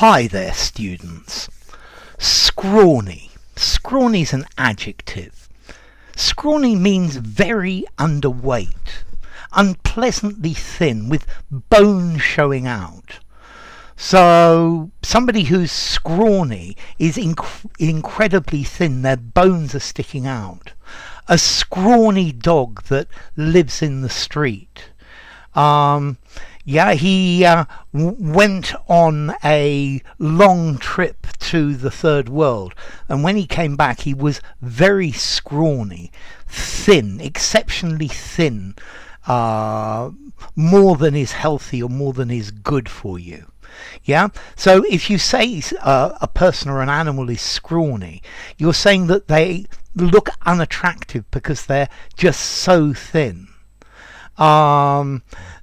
Hi there, students. Scrawny. Scrawny's an adjective. Scrawny means very underweight, unpleasantly thin, with bones showing out. So somebody who's scrawny is incredibly thin, their bones are sticking out. A scrawny dog that lives in the street. He went on a long trip to the third world, and when he came back he was very scrawny, thin, exceptionally thin, more than is healthy or more than is good for you. Yeah, so if you say a person or an animal is scrawny, you're saying that they look unattractive because they're just so thin.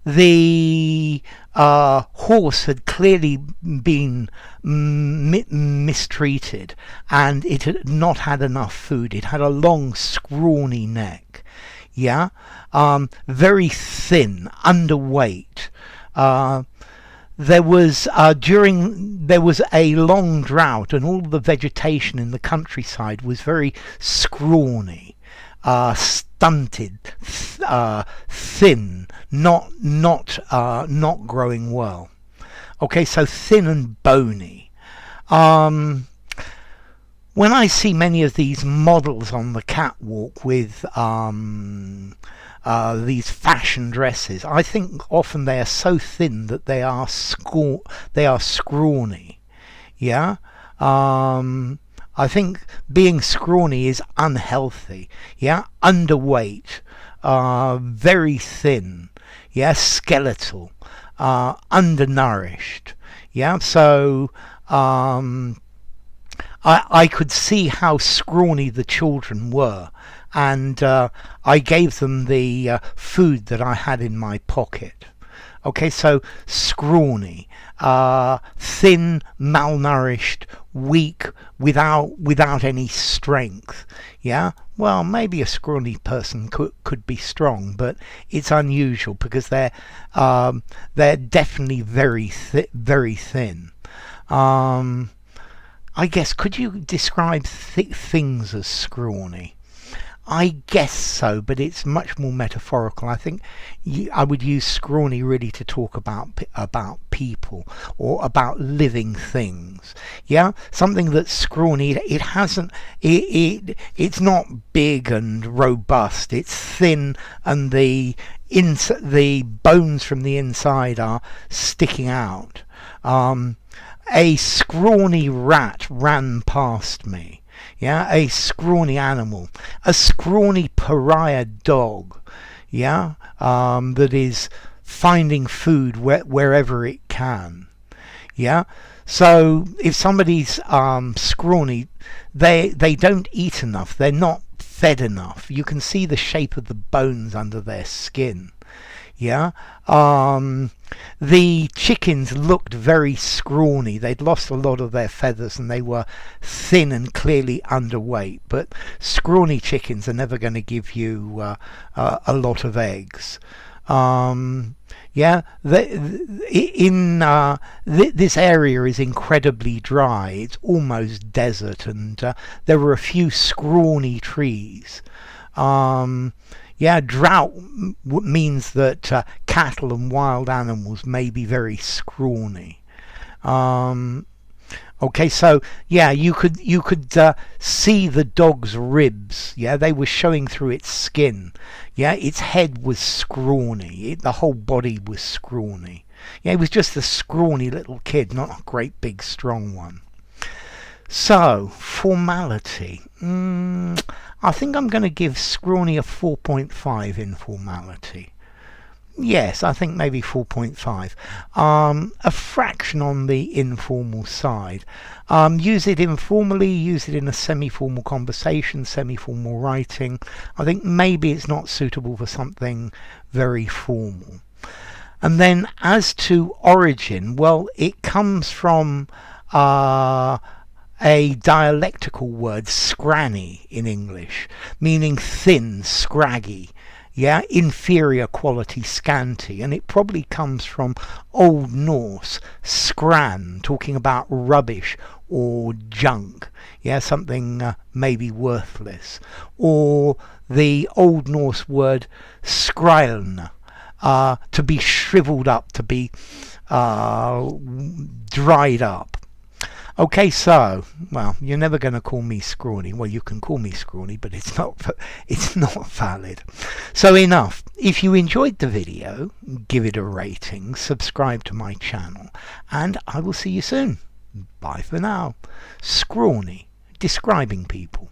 The horse had clearly been mistreated, and it had not had enough food. It had a long, scrawny neck. Yeah, very thin, underweight. There was a long drought, and all the vegetation in the countryside was very scrawny, stunted, thin, not growing well. Okay, so thin and bony. When I see many of these models on the catwalk with these fashion dresses, I think often they are so thin that they are scrawny. Yeah. I think being scrawny is unhealthy. Yeah, underweight, very thin. Yeah, skeletal, undernourished. Yeah, so I could see how scrawny the children were, and I gave them the food that I had in my pocket. Okay, so scrawny, thin, malnourished, weak, without any strength. Yeah, well, maybe a scrawny person could be strong, but it's unusual because they're definitely very thin. I guess, could you describe things as scrawny? I guess so, but it's much more metaphorical. I think I would use scrawny really to talk about people or about living things. Yeah, something that's scrawny. It's not big and robust. It's thin, and the bones from the inside are sticking out. A scrawny rat ran past me. Yeah, a scrawny animal, a scrawny pariah dog. Yeah, that is finding food wherever it can. Yeah, so if somebody's scrawny, they don't eat enough. They're not fed enough. You can see the shape of the bones under their skin. Yeah, the chickens looked very scrawny. They'd lost a lot of their feathers and they were thin and clearly underweight. But scrawny chickens are never going to give you a lot of eggs. This area is incredibly dry. It's almost desert, and there were a few scrawny trees. Drought means that cattle and wild animals may be very scrawny. Okay, so you could see the dog's ribs. Yeah, they were showing through its skin. Yeah, its head was scrawny. The whole body was scrawny. Yeah, it was just a scrawny little kid, not a great big strong one. So, formality. I think I'm going to give scrawny a 4.5 in formality. Yes, I think maybe 4.5. A fraction on the informal side. Use it informally, use it in a semi-formal conversation, semi-formal writing. I think maybe it's not suitable for something very formal. And then as to origin, well, it comes from a dialectical word, scranny in English, meaning thin, scraggy. Yeah, inferior quality, scanty, and it probably comes from Old Norse scran, talking about rubbish or junk. Yeah, something maybe worthless. Or the Old Norse word skrælne, to be shriveled up, to be dried up. Okay, so, well, you're never going to call me Scrawny. Well, you can call me Scrawny, but it's not valid. So enough. If you enjoyed the video, give it a rating, subscribe to my channel, and I will see you soon. Bye for now. Scrawny, describing people.